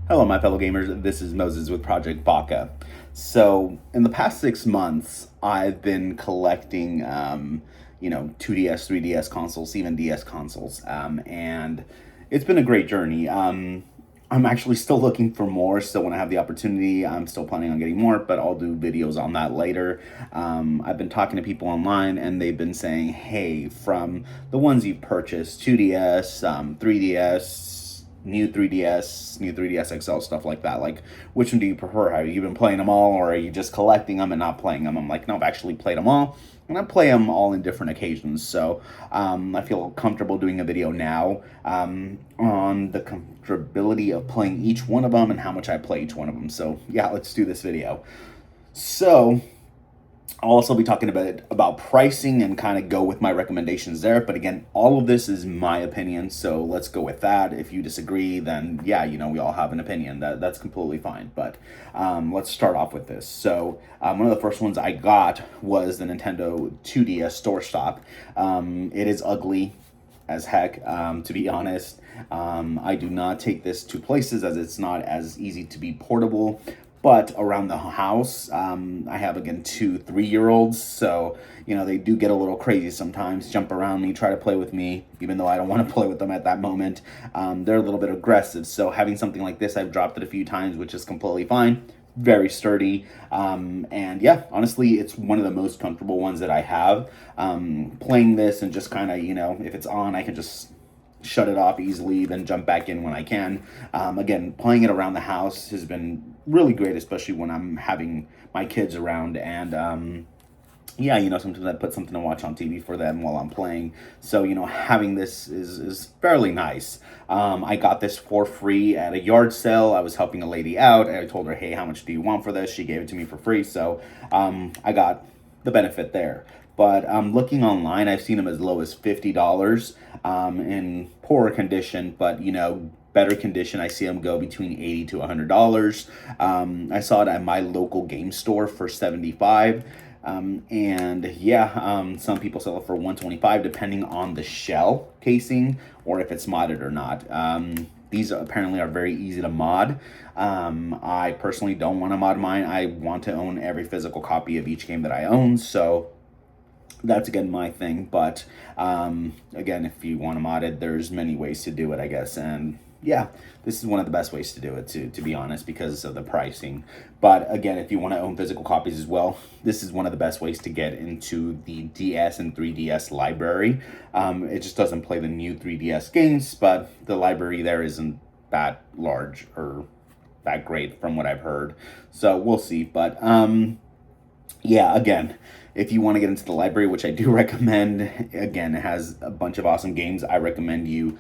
Hello, my fellow gamers. This is Moses with Project Baka. So, in the past 6 months, I've been collecting, 2DS, 3DS consoles, even DS consoles, and it's been a great journey. I'm actually still looking for more, so when I have the opportunity, I'm still planning on getting more, but I'll do videos on that later. I've been talking to people online, and they've been saying, hey, from the ones you've purchased, 2DS, 3DS, new 3DS XL, stuff like that. Like, which one do you prefer? Have you been playing them all, or are you just collecting them and not playing them? I'm like, no, I've actually played them all, and I play them all in different occasions. So I feel comfortable doing a video now on the comfortability of playing each one of them and how much I play each one of them. So yeah, let's do this video. So I'll also be talking about pricing and kind of go with my recommendations there. But again, all of this is my opinion, so let's go with that. If you disagree, then yeah, we all have an opinion. That's completely fine. But let's start off with this. So one of the first ones I got was the Nintendo 2DS Store Stop. It is ugly as heck, to be honest. I do not take this to places as it's not as easy to be portable. But around the house, I have, again, 2 3-year-olds, so they do get a little crazy sometimes, jump around me, try to play with me, even though I don't want to play with them at that moment. They're a little bit aggressive, so having something like this, I've dropped it a few times, which is completely fine. Very sturdy, and yeah, honestly, it's one of the most comfortable ones that I have. Playing this and just kind of, if it's on, I can just shut it off easily, then jump back in when I can. Again, playing it around the house has been really great, especially when I'm having my kids around. And yeah, sometimes I put something to watch on TV for them while I'm playing. So, having this is fairly nice. I got this for free at a yard sale. I was helping a lady out, and I told her, hey, how much do you want for this? She gave it to me for free. So I got the benefit there. But looking online, I've seen them as low as $50 in poorer condition, but better condition, I see them go between $80 to $100. I saw it at my local game store for $75. And yeah, some people sell it for $125 depending on the shell casing or if it's modded or not. These apparently are very easy to mod. I personally don't want to mod mine. I want to own every physical copy of each game that I own, so that's, again, my thing. But again, if you want to mod it, there's many ways to do it, I guess. And yeah, this is one of the best ways to do it, to be honest, because of the pricing. But again, if you want to own physical copies as well, this is one of the best ways to get into the DS and 3DS library. It just doesn't play the new 3DS games, but the library there isn't that large or that great from what I've heard. So we'll see. But yeah, again, if you want to get into the library, which I do recommend, again, it has a bunch of awesome games. I recommend you,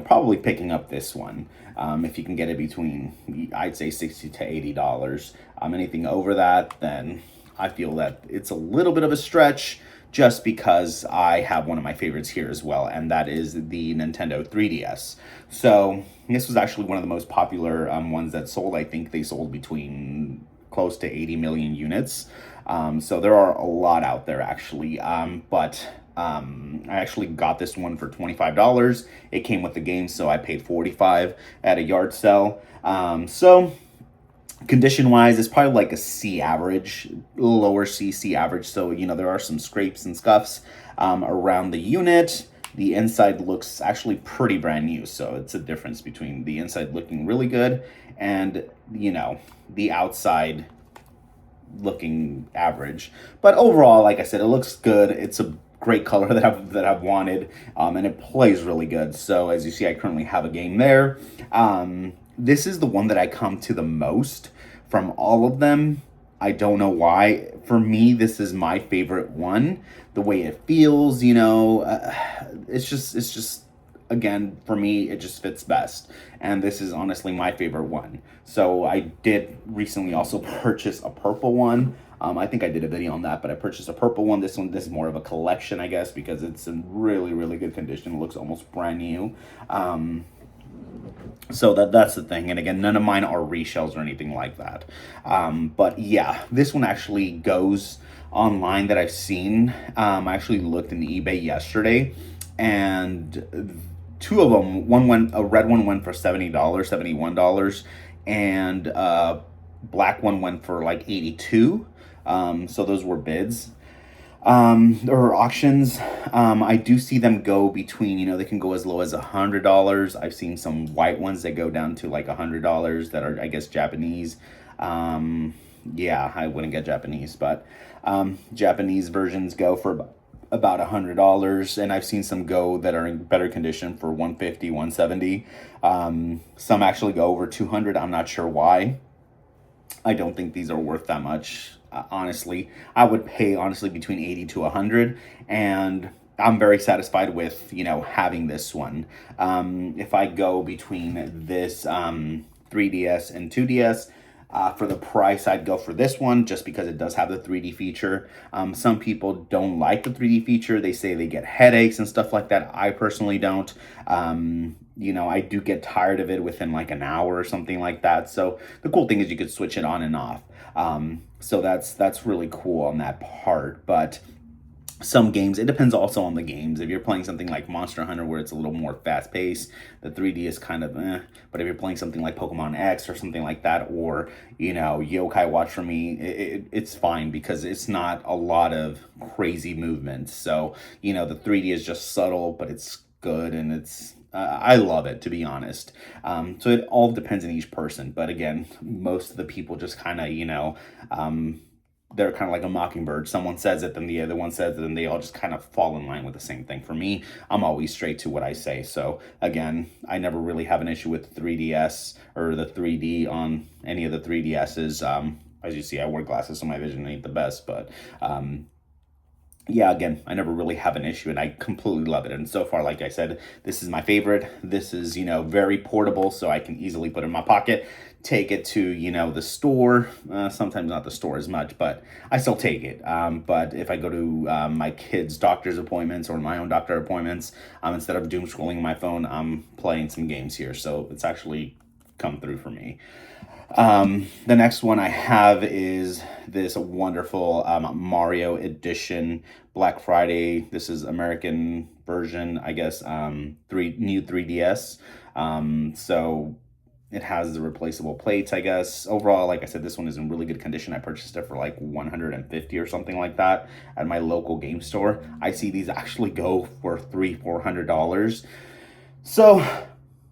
probably picking up this one. If you can get it between, I'd say, $60 to $80. Anything over that, then I feel that it's a little bit of a stretch, just because I have one of my favorites here as well, and that is the Nintendo 3DS. So this was actually one of the most popular ones that sold. I think they sold between close to 80 million units. So there are a lot out there, actually. But I actually got this one for $25. It came with the game, so I paid $45 at a yard sale. So condition wise, it's probably like a C average, lower C average. So, there are some scrapes and scuffs around the unit. The inside looks actually pretty brand new, so it's a difference between the inside looking really good and, the outside looking average. But overall, like I said, it looks good. It's a great color that I've wanted, and it plays really good. So as you see, I currently have a game there. This is the one that I come to the most from all of them. I don't know why. For me, this is my favorite one. The way it feels, it's just again, for me, it just fits best. And this is honestly my favorite one. So I did recently also purchase a purple one. I think I did a video on that, but I purchased a purple one. This is more of a collection, I guess, because it's in really, really good condition. It looks almost brand new. So that's the thing. And again, none of mine are reshells or anything like that. But yeah, this one actually goes online that I've seen. I actually looked in eBay yesterday, and two of them, a red one went for $70, $71, and black one went for like 82. So those were bids. Or auctions. I do see them go between, they can go as low as $100. I've seen some white ones that go down to like $100 that are, I guess, Japanese. Yeah, I wouldn't get Japanese, but Japanese versions go for about $100, and I've seen some go that are in better condition for 150, 170. Some actually go over 200. I'm not sure why. I don't think these are worth that much. Honestly, I would pay honestly between 80 to 100, and I'm very satisfied with having this one. If I go between this 3DS and 2DS, for the price, I'd go for this one just because it does have the 3D feature. Some people don't like the 3D feature. They say they get headaches and stuff like that. I personally don't. I do get tired of it within like an hour or something like that. So the cool thing is you could switch it on and off. So that's really cool on that part. But some games, it depends also on the games. If you're playing something like Monster Hunter where it's a little more fast paced, the 3D is kind of but if you're playing something like Pokemon X or something like that, or Yokai Watch, for me, it's fine because it's not a lot of crazy movement. So the 3D is just subtle, but it's good, and it's I love it, to be honest. So it all depends on each person, but again, most of the people just kind of they're kind of like a mockingbird. Someone says it, then the other one says it, and they all just kind of fall in line with the same thing. For me, I'm always straight to what I say. So again, I never really have an issue with 3DS or the 3D on any of the 3DSs. As you see, I wear glasses, so my vision ain't the best, but yeah, again, I never really have an issue, and I completely love it. And so far, like I said, this is my favorite. This is, very portable, so I can easily put it in my pocket, take it to, the store. Sometimes not the store as much, but I still take it. But if I go to my kids' doctor's appointments or my own doctor appointments, instead of doom scrolling my phone, I'm playing some games here. So it's actually come through for me. The next one I have is this wonderful Mario Edition Black Friday. This is American version, I guess, new 3DS. So it has the replaceable plates, I guess. Overall, like I said, this one is in really good condition. I purchased it for like 150 or something like that at my local game store. I see these actually go for $300-400. So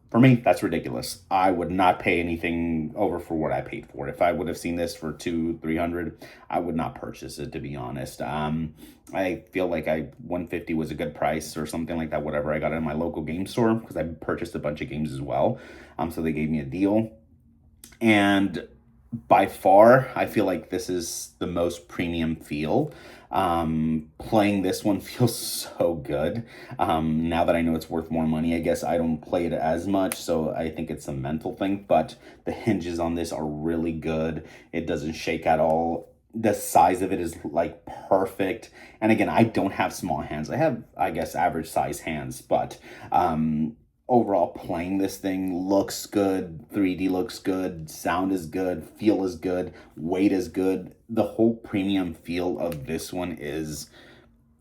for me, that's ridiculous. I would not pay anything over for what I paid for it. If I would have seen this for $200-300, I would not purchase it, to be honest. I feel like 150 was a good price or something like that, whatever I got in my local game store, because I purchased a bunch of games as well. So they gave me a deal. And by far, I feel like this is the most premium feel. Playing this one feels so good. Now that I know it's worth more money, I guess I don't play it as much, so I think it's a mental thing, but the hinges on this are really good. It doesn't shake at all. The size of it is like perfect. And again, I don't have small hands. I have, I guess, average size hands, but overall, playing this thing looks good. 3D looks good. Sound is good. Feel is good. Weight is good. The whole premium feel of this one is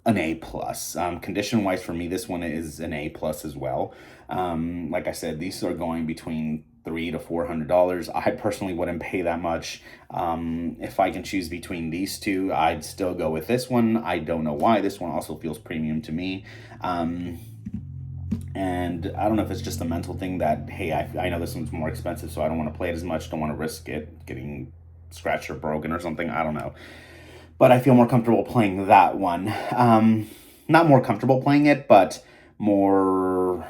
an A plus. Condition wise, for me, this one is an A plus as well. Like I said, these are going between $300-400. I personally wouldn't pay that much. If I can choose between these two, I'd still go with this one. I don't know why. This one also feels premium to me. And I don't know if it's just a mental thing that, hey, I know this one's more expensive, so I don't want to play it as much. Don't want to risk it getting scratched or broken or something. I don't know. But I feel more comfortable playing that one. Not more comfortable playing it, but more,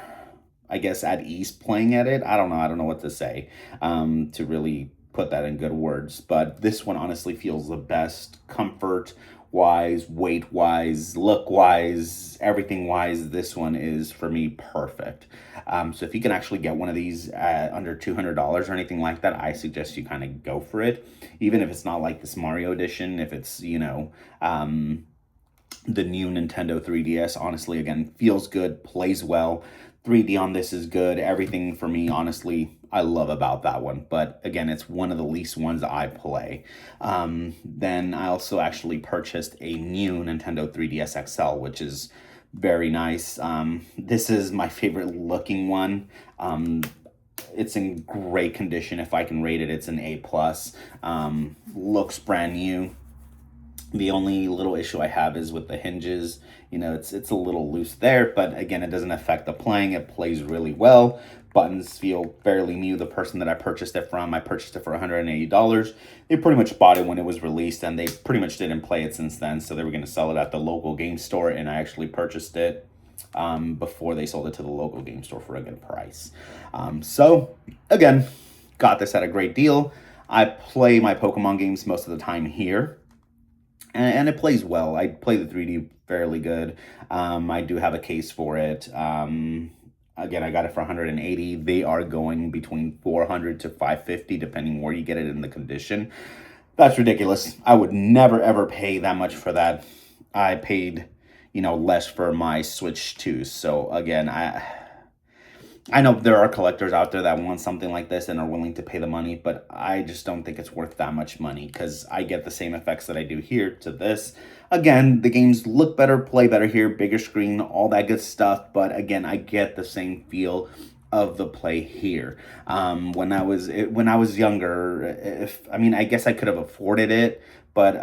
I guess, at ease playing at it. I don't know what to say to really put that in good words. But this one honestly feels the best comfort wise, weight wise, look wise, everything wise. This one is, for me, perfect. So if you can actually get one of these at under $200 or anything like that, I suggest you kind of go for it. Even if it's not like this Mario edition, if it's, the new Nintendo 3DS, honestly, again, feels good, plays well. 3D on this is good. Everything for me, honestly, I love about that one. But again, it's one of the least ones I play. Then I also actually purchased a new Nintendo 3DS XL, which is very nice. This is my favorite looking one. it's in great condition. If I can rate it, it's an A plus. Looks brand new. The only little issue I have is with the hinges. It's a little loose there, but again, it doesn't affect the playing. It plays really well. Buttons feel fairly new. The person that I purchased it from, I purchased it for $180. They pretty much bought it when it was released, and they pretty much didn't play it since then. So they were going to sell it at the local game store, and I actually purchased it before they sold it to the local game store for a good price. So again, got this at a great deal. I play my Pokemon games most of the time here, and it plays well. I play the 3D fairly good. I do have a case for it. Again, I got it for 180. They are going between 400 to 550 depending where you get it in the condition. That's ridiculous. I would never ever pay that much for that. I paid, less for my Switch 2. So again, I know there are collectors out there that want something like this and are willing to pay the money, but I just don't think it's worth that much money because I get the same effects that I do here to this. Again, the games look better, play better here, bigger screen, all that good stuff. But again, I get the same feel of the play here. When I was younger, I guess I could have afforded it, but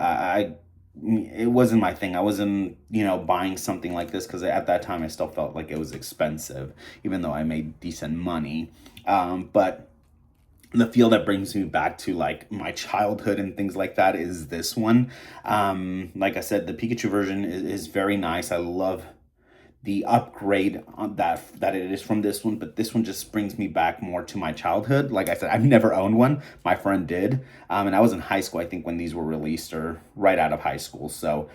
it wasn't my thing. I wasn't, buying something like this because at that time I still felt like it was expensive, even though I made decent money. But the feel that brings me back to like my childhood and things like that is this one. Like I said, the Pikachu version is very nice. I love the upgrade on that it is from this one, but this one just brings me back more to my childhood. Like I said, I've never owned one. My friend did, and I was in high school, I think, when these were released, or right out of high school. So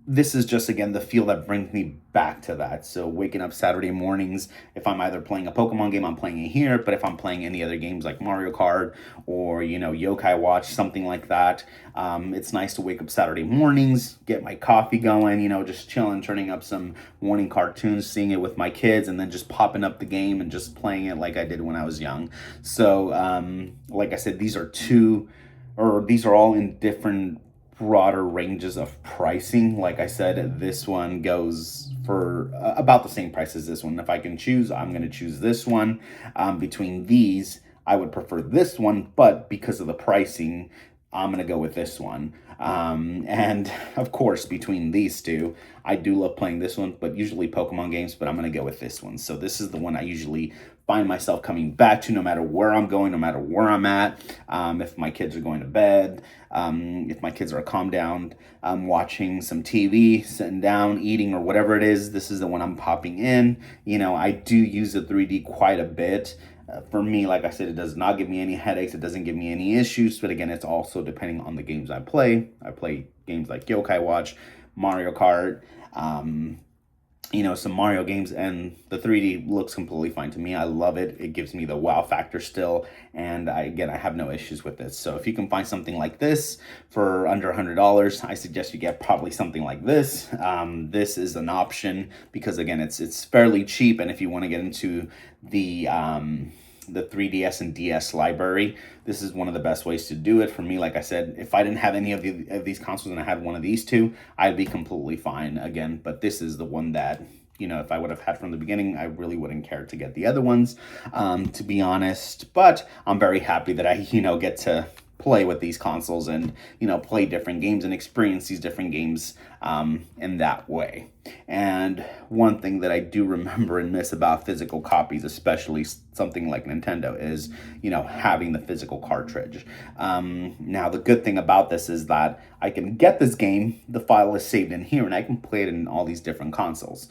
this is just, again, the feel that brings me back to that. So waking up Saturday mornings, if I'm either playing a Pokemon game, I'm playing it here. But if I'm playing any other games like Mario Kart or, Yokai Watch, something like that, it's nice to wake up Saturday mornings, get my coffee going, just chilling, turning up some morning cartoons, seeing it with my kids, and then just popping up the game and just playing it like I did when I was young. So like I said, these are all in different broader ranges of pricing. Like I said, this one goes for about the same price as this one. If I can choose, I'm going to choose this one. Between these, I would prefer this one, but because of the pricing, I'm going to go with this one. And of course, between these two, I do love playing this one, but usually Pokemon games, but I'm going to go with this one. So this is the one I usually find myself coming back to no matter where I'm going, no matter where I'm at. If my kids are going to bed, if my kids are calmed down, watching some TV, sitting down, eating, or whatever it is, this is the one I'm popping in. I do use the 3D quite a bit. For me, like I said, it does not give me any headaches. It doesn't give me any issues. But again, it's also depending on the games I play. I play games like Yokai Watch, Mario Kart, some Mario games, and the 3D looks completely fine to me. I love it. It gives me the wow factor still. And I have no issues with this. So if you can find something like this for under $100, I suggest you get probably something like this. This is an option because, again, it's fairly cheap. And if you want to get into the 3DS and DS library, this is one of the best ways to do it. For me, like I said, if I didn't have any of these consoles and I had one of these two, I'd be completely fine again. But this is the one that, if I would have had from the beginning, I really wouldn't care to get the other ones, to be honest. But I'm very happy that I, get to play with these consoles and, play different games and experience these different games in that way. And one thing that I do remember and miss about physical copies, especially something like Nintendo, is, having the physical cartridge. Now, the good thing about this is that I can get this game, the file is saved in here, and I can play it in all these different consoles.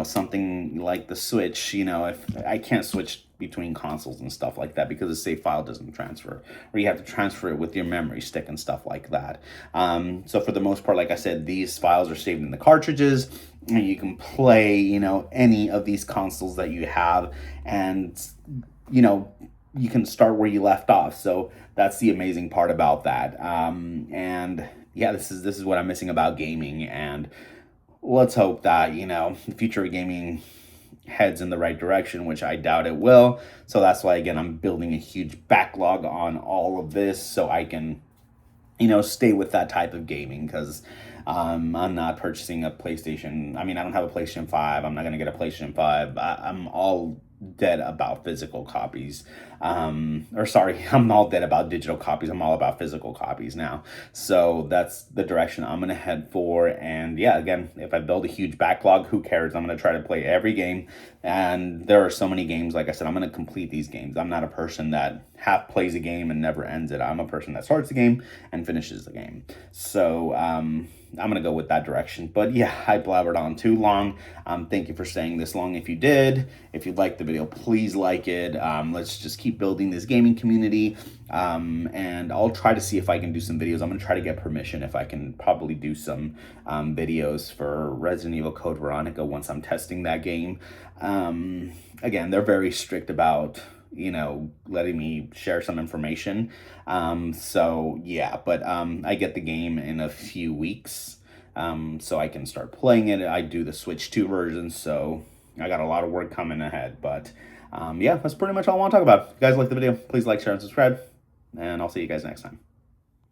Something like the Switch, if I can't switch between consoles and stuff like that because the save file doesn't transfer, or you have to transfer it with your memory stick and stuff like that. So for the most part, like I said, these files are saved in the cartridges, and you can play, any of these consoles that you have, and, you can start where you left off. So that's the amazing part about that. And yeah, this is what I'm missing about gaming, and let's hope that, the future of gaming heads in the right direction, which I doubt it will. So that's why, again, I'm building a huge backlog on all of this so I can, stay with that type of gaming, because I'm not purchasing a PlayStation. I don't have a PlayStation 5. I'm not going to get a PlayStation 5. I'm all dead about physical copies. Or sorry, I'm all dead about digital copies. I'm all about physical copies now. So that's the direction I'm going to head for. And yeah, again, if I build a huge backlog, who cares? I'm going to try to play every game. And there are so many games, like I said, I'm going to complete these games. I'm not a person that half plays a game and never ends it. I'm a person that starts the game and finishes the game. So I'm going to go with that direction. But yeah, I blabbered on too long. Thank you for staying this long. If you did, if you liked the video, please like it. Let's just keep building this gaming community. And I'll try to see if I can do some videos. I'm going to try to get permission if I can probably do some videos for Resident Evil Code Veronica once I'm testing that game. Again, they're very strict about, you know, letting me share some information. So yeah, but I get the game in a few weeks, so I can start playing it. I do the Switch 2 version, so I got a lot of work coming ahead. But yeah, that's pretty much all I want to talk about. If you guys like the video, please like, share, and subscribe, and I'll see you guys next time.